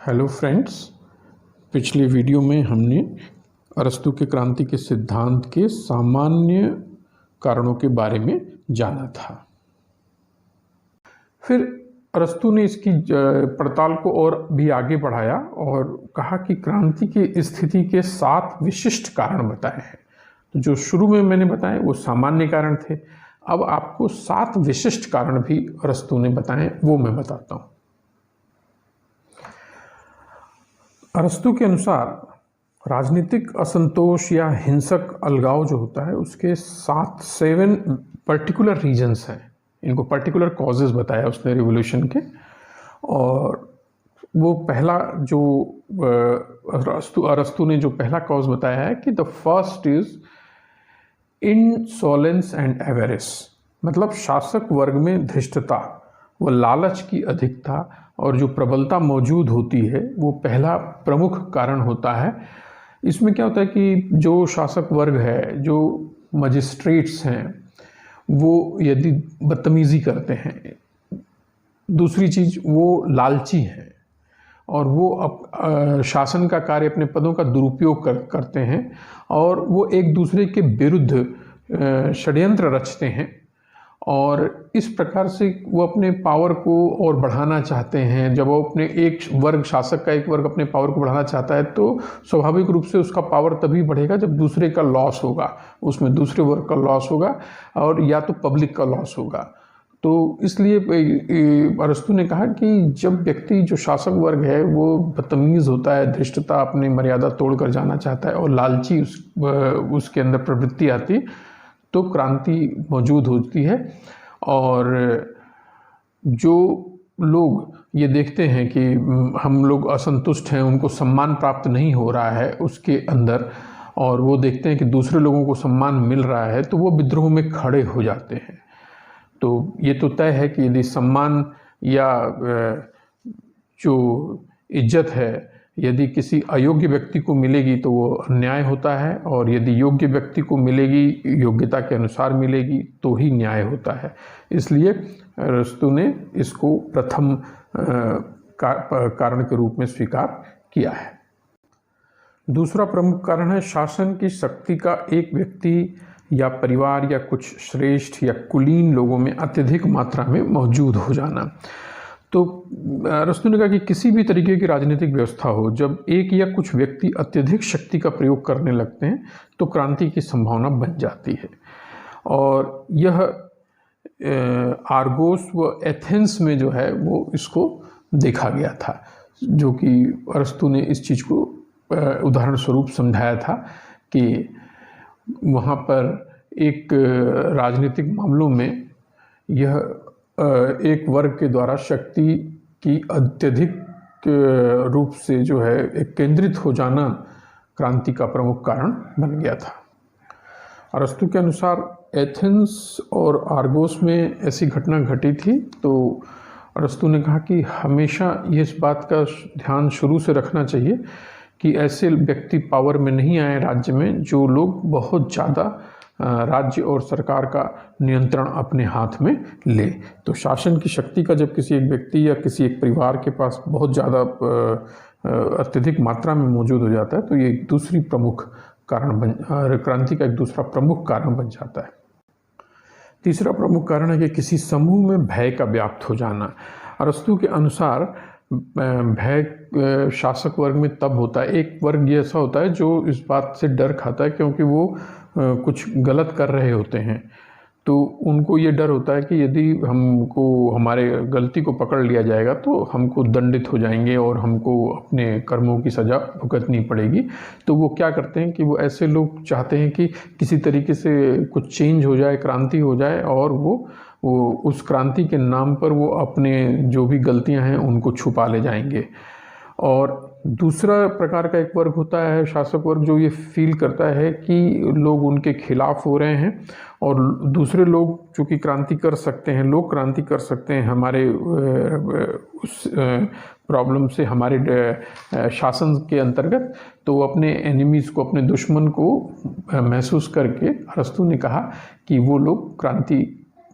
Hello friends, पिछले video में हमने अरस्तू के क्रांति के सिद्धांत के सामान्य कारणों के बारे में जाना था। फिर अरस्तू ने इसकी पड़ताल को और भी आगे बढ़ाया और कहा कि क्रांति की स्थिति के 7 विशिष्ट कारण बताए हैं। तो जो शुरू में मैंने बताए वो सामान्य कारण थे। अब आपको 7 विशिष्ट कारण भी अरस्तू ने बताए, वो मैं बताता हूँ। अरस्तू के अनुसार राजनीतिक असंतोष या हिंसक अलगाव जो होता है उसके 7 पर्टिकुलर रीजन्स हैं। इनको पर्टिकुलर कॉजेज बताया उसने रिवॉल्यूशन के। और वो पहला जो अरस्तू ने जो पहला कॉज बताया है कि the first is insolence and avarice, मतलब शासक वर्ग में धृष्टता व लालच की अधिकता और जो प्रबलता मौजूद होती है वो पहला प्रमुख कारण होता है। इसमें क्या होता है कि जो शासक वर्ग है, जो मजिस्ट्रेट्स हैं, वो यदि बदतमीज़ी करते हैं, दूसरी चीज़ वो लालची हैं और वो शासन का कार्य अपने पदों का दुरुपयोग करते हैं और वो एक दूसरे के विरुद्ध षड्यंत्र रचते हैं और इस प्रकार से वो अपने पावर को और बढ़ाना चाहते हैं। जब वो अपने शासक का एक वर्ग अपने पावर को बढ़ाना चाहता है तो स्वाभाविक रूप से उसका पावर तभी बढ़ेगा जब दूसरे का लॉस होगा, उसमें दूसरे वर्ग का लॉस होगा और या तो पब्लिक का लॉस होगा। तो इसलिए अरस्तू ने कहा कि जब व्यक्ति जो शासक वर्ग है वो बदतमीज़ होता है, धृष्टता, अपनी मर्यादा तोड़कर जाना चाहता है और लालची उसके अंदर प्रवृत्ति आती, तो क्रांति मौजूद होती है। और जो लोग ये देखते हैं कि हम लोग असंतुष्ट हैं, उनको सम्मान प्राप्त नहीं हो रहा है उसके अंदर, और वो देखते हैं कि दूसरे लोगों को सम्मान मिल रहा है, तो वो विद्रोह में खड़े हो जाते हैं। तो ये तो तय है कि यदि सम्मान या जो इज्जत है यदि किसी अयोग्य व्यक्ति को मिलेगी तो वो अन्याय होता है, और यदि योग्य व्यक्ति को मिलेगी, योग्यता के अनुसार मिलेगी, तो ही न्याय होता है। इसलिए अरस्तू ने इसको प्रथम कारण के रूप में स्वीकार किया है। दूसरा प्रमुख कारण है शासन की शक्ति का एक व्यक्ति या परिवार या कुछ श्रेष्ठ या कुलीन लोगों में अत्यधिक मात्रा में मौजूद हो जाना। तो अरस्तू ने कहा कि किसी भी तरीके की राजनीतिक व्यवस्था हो, जब एक या कुछ व्यक्ति अत्यधिक शक्ति का प्रयोग करने लगते हैं तो क्रांति की संभावना बन जाती है। और यह आर्गोस व एथेंस में जो है वो इसको देखा गया था, जो कि अरस्तू ने इस चीज़ को उदाहरण स्वरूप समझाया था कि वहाँ पर एक राजनीतिक मामलों में यह एक वर्ग के द्वारा शक्ति की अत्यधिक रूप से जो है एक केंद्रित हो जाना क्रांति का प्रमुख कारण बन गया था। अरस्तू के अनुसार एथेंस और आर्गोस में ऐसी घटना घटी थी। तो अरस्तू ने कहा कि हमेशा ये इस बात का ध्यान शुरू से रखना चाहिए कि ऐसे व्यक्ति पावर में नहीं आए राज्य में जो लोग बहुत ज़्यादा राज्य और सरकार का नियंत्रण अपने हाथ में ले। तो शासन की शक्ति का जब किसी एक व्यक्ति या किसी एक परिवार के पास बहुत ज़्यादा अत्यधिक मात्रा में मौजूद हो जाता है तो ये एक दूसरी प्रमुख कारण क्रांति का एक दूसरा प्रमुख कारण बन जाता है। तीसरा प्रमुख कारण है कि किसी समूह में भय का व्याप्त हो जाना। अरस्तू के अनुसार भय शासक वर्ग में तब होता है, एक वर्ग ये ऐसा होता है जो इस बात से डर खाता है क्योंकि वो कुछ गलत कर रहे होते हैं, तो उनको ये डर होता है कि यदि हमको हमारे गलती को पकड़ लिया जाएगा तो हमको दंडित हो जाएंगे और हमको अपने कर्मों की सज़ा भुगतनी पड़ेगी। तो वो क्या करते हैं कि वो ऐसे लोग चाहते हैं कि किसी तरीके से कुछ चेंज हो जाए, क्रांति हो जाए, और वो उस क्रांति के नाम पर वो अपने जो भी गलतियां हैं उनको छुपा ले जाएंगे। और दूसरा प्रकार का एक वर्ग होता है शासक वर्ग जो ये फील करता है कि लोग उनके खिलाफ हो रहे हैं और दूसरे लोग चूँकि क्रांति कर सकते हैं, लोग क्रांति कर सकते हैं हमारे उस प्रॉब्लम से, हमारे शासन के अंतर्गत, तो वो अपने एनिमीज़ को, अपने दुश्मन को महसूस करके अरस्तू ने कहा कि वो लोग क्रांति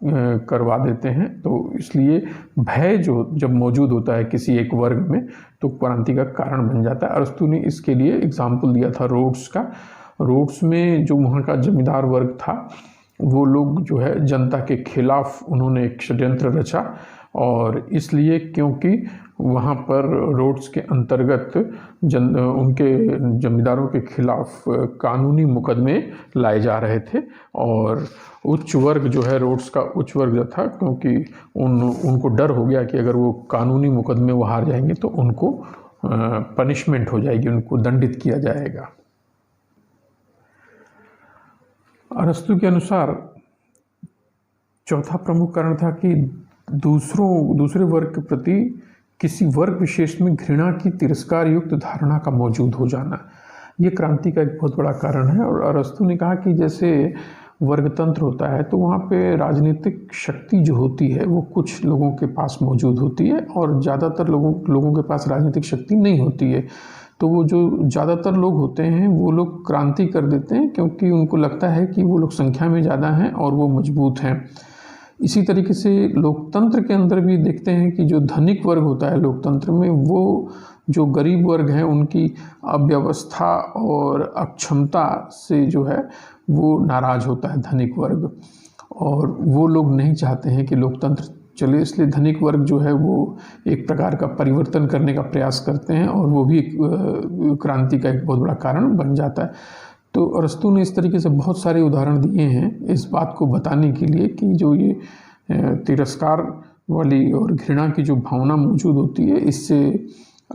करवा देते हैं। तो इसलिए भय जो जब मौजूद होता है किसी एक वर्ग में तो क्रांति का कारण बन जाता है। अरस्तू ने इसके लिए एग्जाम्पल दिया था रोड्स का। रोड्स में जो वहाँ का जमींदार वर्ग था वो लोग जो है जनता के खिलाफ उन्होंने एक षड्यंत्र रचा, और इसलिए क्योंकि वहाँ पर रोड्स के अंतर्गत उनके जमींदारों के खिलाफ कानूनी मुकदमे लाए जा रहे थे, और उच्च वर्ग जो है रोड्स का उच्च वर्ग जो था, क्योंकि उनको डर हो गया कि अगर वो कानूनी मुकदमे वो हार जाएंगे तो उनको पनिशमेंट हो जाएगी, उनको दंडित किया जाएगा। अरस्तु के अनुसार चौथा प्रमुख कारण था कि दूसरे वर्ग के प्रति किसी वर्ग विशेष में घृणा की तिरस्कार युक्त धारणा का मौजूद हो जाना, ये क्रांति का एक बहुत बड़ा कारण है। और अरस्तु ने कहा कि जैसे वर्गतंत्र होता है तो वहाँ पे राजनीतिक शक्ति जो होती है वो कुछ लोगों के पास मौजूद होती है और ज़्यादातर लोगों के पास राजनीतिक शक्ति नहीं होती है। तो वो जो ज़्यादातर लोग होते हैं वो लोग क्रांति कर देते हैं क्योंकि उनको लगता है कि वो लोग संख्या में ज़्यादा हैं और वो मजबूत हैं। इसी तरीके से लोकतंत्र के अंदर भी देखते हैं कि जो धनिक वर्ग होता है लोकतंत्र में, वो जो गरीब वर्ग हैं उनकी अव्यवस्था और अक्षमता से जो है वो नाराज़ होता है धनिक वर्ग, और वो लोग नहीं चाहते हैं कि लोकतंत्र चले। इसलिए धनिक वर्ग जो है वो एक प्रकार का परिवर्तन करने का प्रयास करते हैं और वो भी क्रांति का एक बहुत बड़ा कारण बन जाता है। तो अरस्तु ने इस तरीके से बहुत सारे उदाहरण दिए हैं इस बात को बताने के लिए कि जो ये तिरस्कार वाली और घृणा की जो भावना मौजूद होती है इससे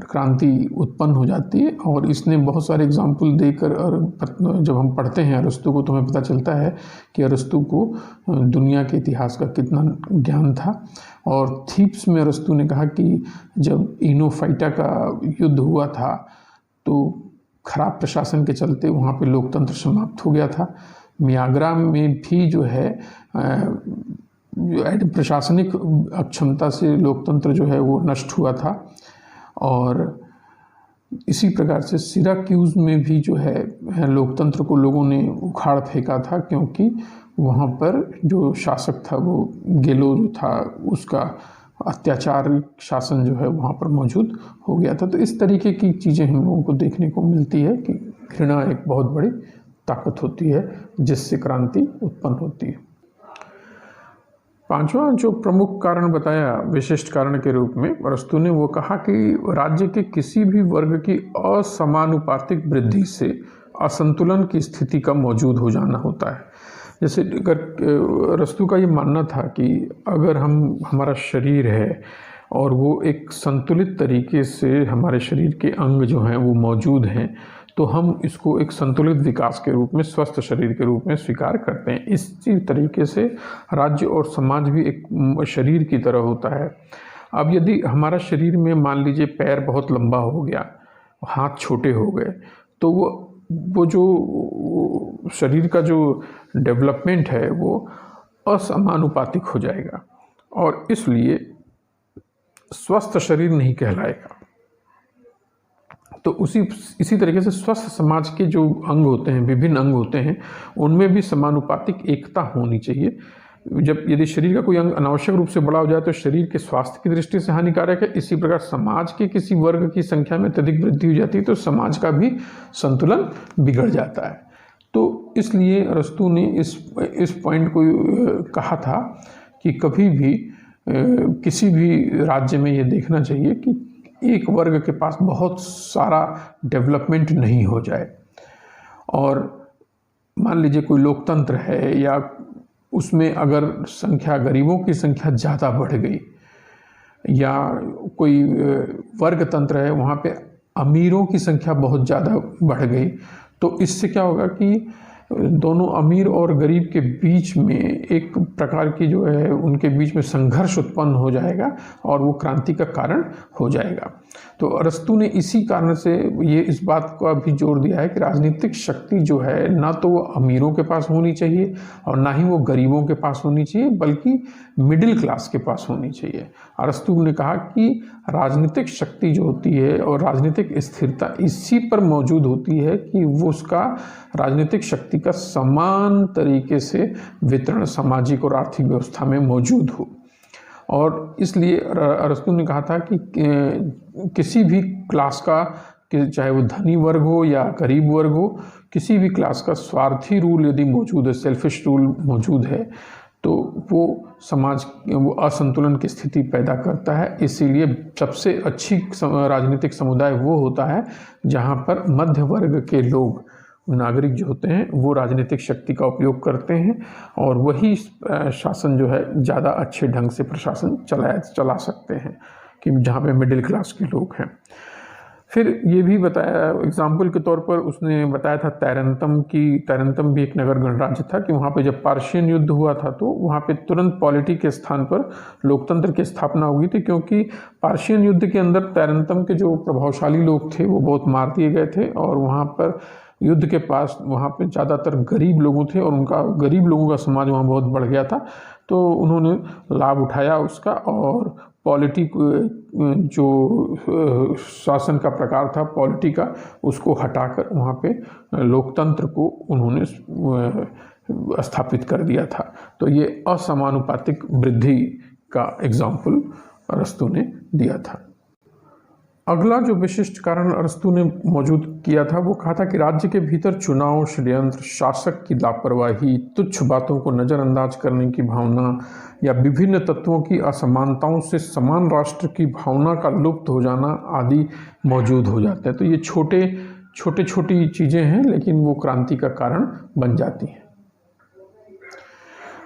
क्रांति उत्पन्न हो जाती है। और इसने बहुत सारे एग्जाम्पल देकर, और जब हम पढ़ते हैं अरस्तु को तो हमें पता चलता है कि अरस्तु को दुनिया के इतिहास का कितना ज्ञान था। और थीब्स में अरस्तु ने कहा कि जब इनोफाइटा का युद्ध हुआ था तो खराब प्रशासन के चलते वहाँ पे लोकतंत्र समाप्त हो गया था। मियाग्रा में भी जो है प्रशासनिक अक्षमता से लोकतंत्र जो है वो नष्ट हुआ था। और इसी प्रकार से सिराक्यूज़ में भी जो है लोकतंत्र को लोगों ने उखाड़ फेंका था क्योंकि वहाँ पर जो शासक था वो गेलो जो था उसका अत्याचार शासन जो है वहाँ पर मौजूद हो गया था। तो इस तरीके की चीज़ें हम लोगों को देखने को मिलती है कि घृणा एक बहुत बड़ी ताकत होती है जिससे क्रांति उत्पन्न होती है। पांचवा जो प्रमुख कारण बताया विशिष्ट कारण के रूप में अरस्तु ने, वो कहा कि राज्य के किसी भी वर्ग की असमानुपातिक वृद्धि से असंतुलन की स्थिति का मौजूद हो जाना होता है। जैसे अगर अरस्तु का ये मानना था कि अगर हमारा शरीर है और वो एक संतुलित तरीके से हमारे शरीर के अंग जो हैं वो मौजूद हैं तो हम इसको एक संतुलित विकास के रूप में, स्वस्थ शरीर के रूप में स्वीकार करते हैं। इसी तरीके से राज्य और समाज भी एक शरीर की तरह होता है। अब यदि हमारा शरीर में मान लीजिए पैर बहुत लंबा हो गया, हाथ छोटे हो गए, तो वो जो शरीर का जो डेवलपमेंट है वो असमानुपातिक हो जाएगा और इसलिए स्वस्थ शरीर नहीं कहलाएगा। तो इसी तरीके से स्वस्थ समाज के जो अंग होते हैं, विभिन्न अंग होते हैं, उनमें भी समानुपातिक एकता होनी चाहिए। यदि शरीर का कोई अंग अनावश्यक रूप से बड़ा हो जाए तो शरीर के स्वास्थ्य की दृष्टि से हानिकारक है। इसी प्रकार समाज के किसी वर्ग की संख्या में अत्यधिक वृद्धि हो जाती है तो समाज का भी संतुलन बिगड़ जाता है। तो इसलिए अरस्तु ने इस पॉइंट को कहा था कि कभी भी किसी भी राज्य में ये देखना चाहिए कि एक वर्ग के पास बहुत सारा डेवलपमेंट नहीं हो जाए। और मान लीजिए कोई लोकतंत्र है या उसमें अगर गरीबों की संख्या ज़्यादा बढ़ गई, या कोई वर्ग तंत्र है वहाँ पे अमीरों की संख्या बहुत ज़्यादा बढ़ गई, तो इससे क्या होगा कि दोनों अमीर और गरीब के बीच में एक प्रकार की जो है उनके बीच में संघर्ष उत्पन्न हो जाएगा और वो क्रांति का कारण हो जाएगा। तो अरस्तु ने इसी कारण से ये इस बात का भी जोर दिया है कि राजनीतिक शक्ति जो है ना तो वो अमीरों के पास होनी चाहिए और ना ही वो गरीबों के पास होनी चाहिए, बल्कि मिडिल क्लास के पास होनी चाहिए। अरस्तु ने कहा कि राजनीतिक शक्ति जो होती है और राजनीतिक स्थिरता इसी पर मौजूद होती है कि वो उसका राजनीतिक शक्ति का समान तरीके से वितरण सामाजिक और आर्थिक व्यवस्था में मौजूद हो। और इसलिए अरस्तु ने कहा था कि किसी भी क्लास का, चाहे वो धनी वर्ग हो या गरीब वर्ग हो, किसी भी क्लास का स्वार्थी रूल यदि मौजूद है, सेल्फिश रूल मौजूद है, तो वो समाज वो असंतुलन की स्थिति पैदा करता है। इसीलिए सबसे अच्छी राजनीतिक समुदाय वो होता है जहाँ पर मध्य वर्ग के लोग, नागरिक जो होते हैं, वो राजनीतिक शक्ति का उपयोग करते हैं और वही शासन जो है ज़्यादा अच्छे ढंग से प्रशासन चला सकते हैं, कि जहाँ पे मिडिल क्लास के लोग हैं। फिर ये भी बताया, एग्जाम्पल के तौर पर उसने बताया था तैरंतम की। तैरंतम भी एक नगर गणराज्य था कि वहाँ पे जब पार्शियन युद्ध हुआ था तो वहाँ पे तुरंत पॉलिटी के स्थान पर लोकतंत्र की स्थापना हो गई थी, क्योंकि पार्शियन युद्ध के अंदर तैरंतम के जो प्रभावशाली लोग थे वो बहुत मार दिए गए थे और वहाँ पर युद्ध के पास वहाँ पे ज़्यादातर गरीब लोगों थे और उनका गरीब लोगों का समाज वहाँ बहुत बढ़ गया था। तो उन्होंने लाभ उठाया उसका और पॉलिटी जो शासन का प्रकार था पॉलिटी का, उसको हटाकर वहाँ पे लोकतंत्र को उन्होंने स्थापित कर दिया था। तो ये असमानुपातिक वृद्धि का एग्जाम्पल अरस्तु ने दिया था। अगला जो विशिष्ट कारण अरस्तु ने मौजूद किया था वो कहा था कि राज्य के भीतर चुनाव, षड्यंत्र, शासक की लापरवाही, तुच्छ बातों को नज़रअंदाज करने की भावना या विभिन्न तत्वों की असमानताओं से समान राष्ट्र की भावना का लुप्त हो जाना आदि मौजूद हो जाते हैं। तो ये छोटी चीज़ें हैं लेकिन वो क्रांति का कारण बन जाती हैं।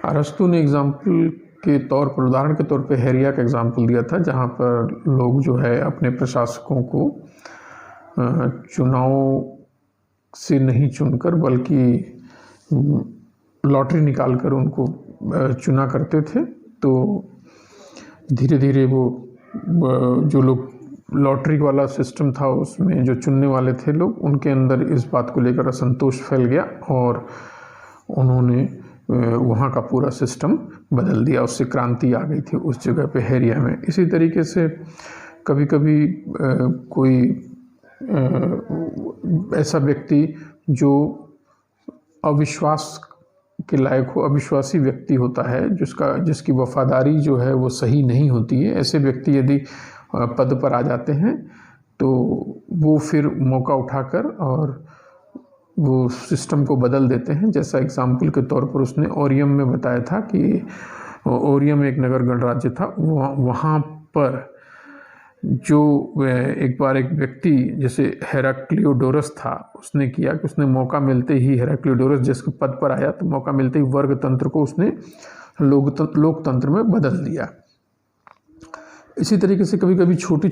अरस्तु ने एग्जाम्पल के तौर पर, उदाहरण के तौर पे हेरिया का एग्जाम्पल दिया था, जहाँ पर लोग जो है अपने प्रशासकों को चुनाव से नहीं चुनकर बल्कि लॉटरी निकालकर उनको चुना करते थे। तो धीरे धीरे वो जो लोग लॉटरी वाला सिस्टम था उसमें जो चुनने वाले थे लोग, उनके अंदर इस बात को लेकर असंतोष फैल गया और उन्होंने वहाँ का पूरा सिस्टम बदल दिया। उससे क्रांति आ गई थी उस जगह पे, हेरिया में। इसी तरीके से कभी कभी कोई ऐसा व्यक्ति जो अविश्वास के लायक हो, अविश्वासी व्यक्ति होता है, जिसकी वफादारी जो है वो सही नहीं होती है, ऐसे व्यक्ति यदि पद पर आ जाते हैं तो वो फिर मौका उठाकर और वो सिस्टम को बदल देते हैं। जैसा एग्जाम्पल के तौर पर उसने ओरियम में बताया था कि ओरियम एक नगर गणराज्य था, वहाँ पर जो एक बार एक व्यक्ति जैसे हेराक्लियोडोरस था, उसने किया कि उसने मौका मिलते ही, हेराक्लियोडोरस जिसके पद पर आया, तो मौका मिलते ही वर्ग तंत्र को उसने लोकतंत्र में बदल दिया। इसी तरीके से कभी कभी छोटी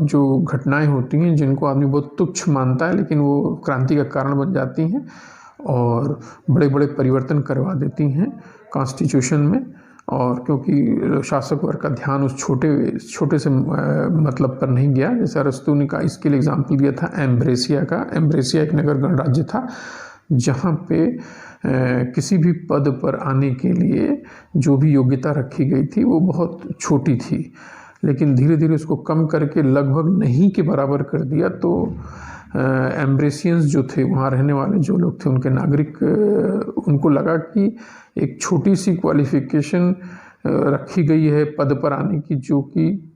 जो घटनाएं होती हैं जिनको आदमी बहुत तुच्छ मानता है लेकिन वो क्रांति का कारण बन जाती हैं और बड़े बड़े परिवर्तन करवा देती हैं कॉन्स्टिट्यूशन में। और क्योंकि शासक वर्ग का ध्यान उस छोटे से मतलब पर नहीं गया, जैसे अरस्तु ने का इसके लिए एग्जाम्पल दिया था एम्ब्रेसिया का। एम्ब्रेसिया एक नगर गणराज्य था जहाँ पे किसी भी पद पर आने के लिए जो भी योग्यता रखी गई थी वो बहुत छोटी थी, लेकिन धीरे धीरे उसको कम करके लगभग नहीं के बराबर कर दिया। तो एम्ब्रेसियंस जो थे, वहाँ रहने वाले जो लोग थे, उनके नागरिक, उनको लगा कि एक छोटी सी क्वालिफिकेशन रखी गई है पद पर आने की, जो कि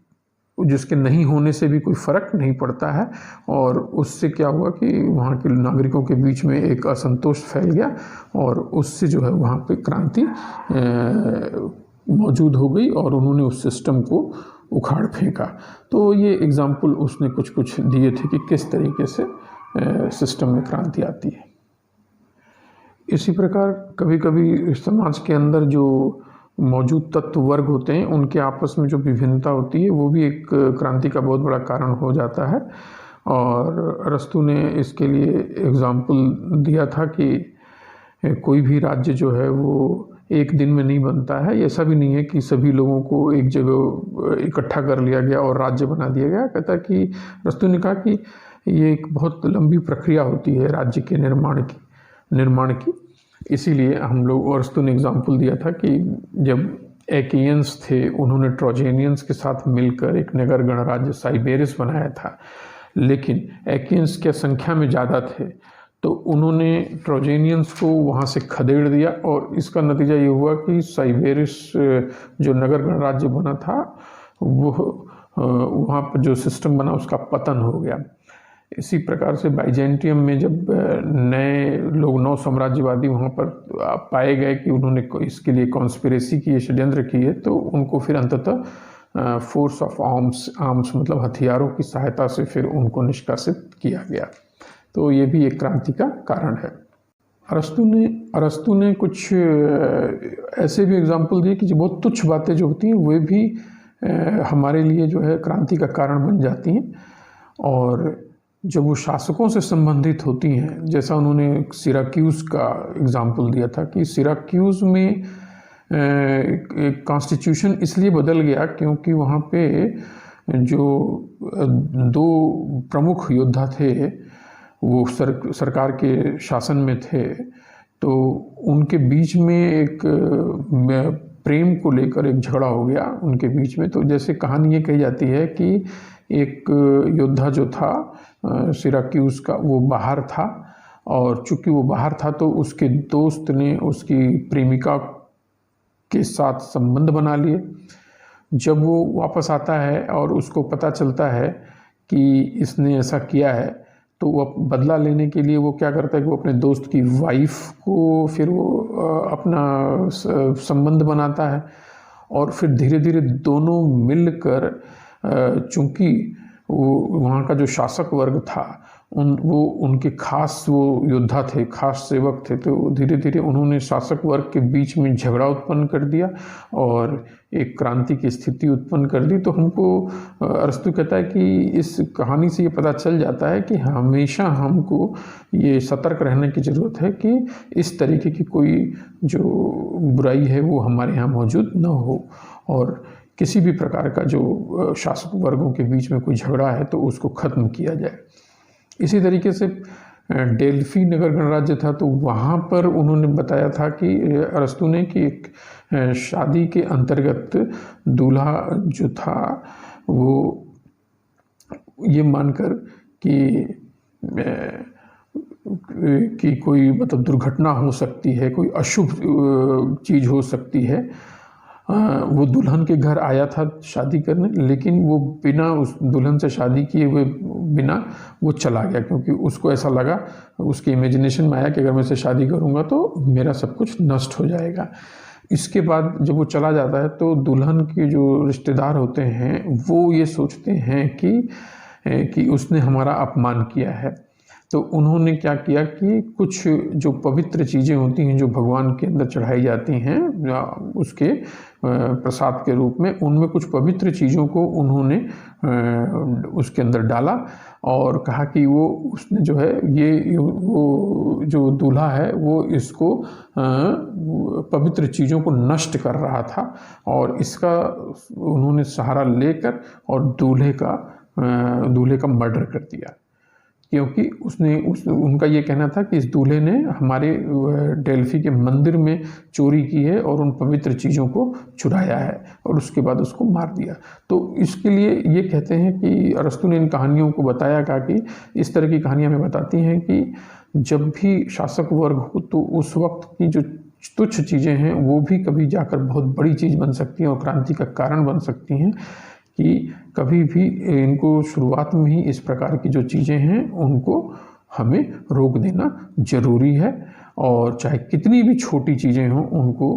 जिसके नहीं होने से भी कोई फ़र्क नहीं पड़ता है। और उससे क्या हुआ कि वहाँ के नागरिकों के बीच में एक असंतोष फैल गया और उससे जो है वहाँ पे क्रांति मौजूद हो गई और उन्होंने उस सिस्टम को उखाड़ फेंका। तो ये एग्जाम्पल उसने कुछ दिए थे कि किस तरीके से सिस्टम में क्रांति आती है। इसी प्रकार कभी कभी समाज के अंदर जो मौजूद तत्व वर्ग होते हैं उनके आपस में जो विभिन्नता होती है वो भी एक क्रांति का बहुत बड़ा कारण हो जाता है। और अरस्तु ने इसके लिए एग्जाम्पल दिया था कि कोई भी राज्य जो है वो एक दिन में नहीं बनता है। ऐसा भी नहीं है कि सभी लोगों को एक जगह इकट्ठा कर लिया गया और राज्य बना दिया गया। कहता कि अरस्तु ने कहा कि ये एक बहुत लंबी प्रक्रिया होती है राज्य के निर्माण की। इसीलिए हम लोग, अरस्तु ने एग्जाम्पल दिया था कि जब एकियंस थे उन्होंने ट्रोजेनियंस के साथ मिलकर एक नगर गणराज्य साइबेरिस बनाया था, लेकिन एकियंस के संख्या में ज़्यादा थे तो उन्होंने ट्रोजेनियंस को वहाँ से खदेड़ दिया और इसका नतीजा ये हुआ कि साइबेरिस जो नगर गणराज्य बना था वो वहाँ पर जो सिस्टम बना उसका पतन हो गया। इसी प्रकार से बाइजेंटियम में जब नए लोग नौ साम्राज्यवादी वहाँ पर पाए गए कि उन्होंने इसके लिए कॉन्स्पिरेसी की, षड्यंत्र किए, तो उनको फिर अंततः फोर्स ऑफ आर्म्स मतलब हथियारों की सहायता से फिर उनको निष्कासित किया गया। तो ये भी एक क्रांति का कारण है। अरस्तु ने कुछ ऐसे भी एग्जाम्पल दिए कि जो बहुत तुच्छ बातें जो होती हैं वे भी हमारे लिए जो है क्रांति का कारण बन जाती हैं, और जब वो शासकों से संबंधित होती हैं, जैसा उन्होंने सिराक्यूज़ का एग्जाम्पल दिया था कि सिराक्यूज़ में एक कॉन्स्टिट्यूशन इसलिए बदल गया क्योंकि वहाँ पे जो दो प्रमुख योद्धा थे वो सरकार के शासन में थे, तो उनके बीच में एक प्रेम को लेकर एक झगड़ा हो गया उनके बीच में। तो जैसे कहानी ये कही जाती है कि एक योद्धा जो था सिराक्यूज़ का वो बाहर था, और चूंकि वो बाहर था तो उसके दोस्त ने उसकी प्रेमिका के साथ संबंध बना लिए। जब वो वापस आता है और उसको पता चलता है कि इसने ऐसा किया है, तो वो बदला लेने के लिए वो क्या करता है कि वो अपने दोस्त की वाइफ को फिर वो अपना संबंध बनाता है, और फिर धीरे धीरे दोनों मिलकर, चूँकि वो वहाँ का जो शासक वर्ग था वो उनके खास वो योद्धा थे, खास सेवक थे, तो धीरे धीरे उन्होंने शासक वर्ग के बीच में झगड़ा उत्पन्न कर दिया और एक क्रांति की स्थिति उत्पन्न कर दी। तो हमको अरस्तु कहता है कि इस कहानी से ये पता चल जाता है कि हमेशा हमको ये सतर्क रहने की ज़रूरत है कि इस तरीके की कोई जो बुराई है वो हमारे यहाँ मौजूद न हो, और किसी भी प्रकार का जो शासक वर्गों के बीच में कोई झगड़ा है तो उसको ख़त्म किया जाए। इसी तरीके से डेल्फी नगर गणराज्य था, तो वहाँ पर उन्होंने बताया था कि अरस्तु ने कि एक शादी के अंतर्गत दूल्हा जो था वो ये मानकर कि कोई मतलब दुर्घटना हो सकती है, कोई अशुभ चीज़ हो सकती है, वो दुल्हन के घर आया था शादी करने, लेकिन वो बिना उस दुल्हन से शादी किए हुए बिना वो चला गया, क्योंकि उसको ऐसा लगा, उसके इमेजिनेशन में आया कि अगर मैं इससे शादी करूँगा तो मेरा सब कुछ नष्ट हो जाएगा। इसके बाद जब वो चला जाता है तो दुल्हन के जो रिश्तेदार होते हैं वो ये सोचते हैं कि उसने हमारा अपमान किया है। तो उन्होंने क्या किया कि कुछ जो पवित्र चीज़ें होती हैं जो भगवान के अंदर चढ़ाई जाती हैं उसके प्रसाद के रूप में, उनमें कुछ पवित्र चीज़ों को उन्होंने उसके अंदर डाला और कहा कि वो उसने जो है वो जो दूल्हा है वो इसको पवित्र चीज़ों को नष्ट कर रहा था, और इसका उन्होंने सहारा लेकर और दूल्हे का मर्डर कर दिया, क्योंकि उनका ये कहना था कि इस दूल्हे ने हमारे डेल्फी के मंदिर में चोरी की है और उन पवित्र चीज़ों को चुराया है, और उसके बाद उसको मार दिया। तो इसके लिए ये कहते हैं कि अरस्तु ने इन कहानियों को बताया कि इस तरह की कहानियाँ हमें बताती हैं कि जब भी शासक वर्ग हो तो उस वक्त की जो तुच्छ चीज़ें हैं वो भी कभी जाकर बहुत बड़ी चीज़ बन सकती हैं और क्रांति का कारण बन सकती हैं, कि कभी भी इनको शुरुआत में ही इस प्रकार की जो चीज़ें हैं उनको हमें रोक देना ज़रूरी है, और चाहे कितनी भी छोटी चीज़ें हों उनको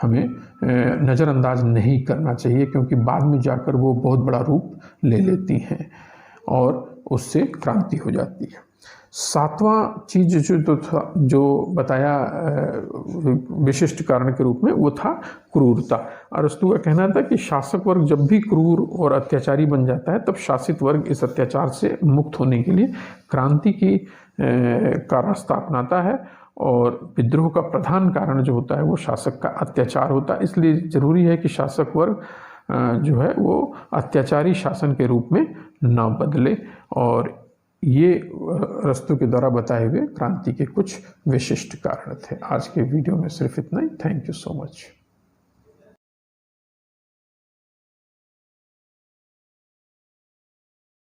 हमें नज़रअंदाज नहीं करना चाहिए, क्योंकि बाद में जाकर वो बहुत बड़ा रूप ले लेती हैं और उससे क्रांति हो जाती है। सातवां चीज़ जो बताया विशिष्ट कारण के रूप में वो था क्रूरता। अरस्तु का कहना था कि शासक वर्ग जब भी क्रूर और अत्याचारी बन जाता है तब शासित वर्ग इस अत्याचार से मुक्त होने के लिए क्रांति का रास्ता अपनाता है, और विद्रोह का प्रधान कारण जो होता है वो शासक का अत्याचार होता है। इसलिए ज़रूरी है कि शासक वर्ग जो है वो अत्याचारी शासन के रूप में न बदले, और ये अरस्तु के द्वारा बताए हुए क्रांति के कुछ विशिष्ट कारण थे। आज के वीडियो में सिर्फ इतना ही। Thank you so much.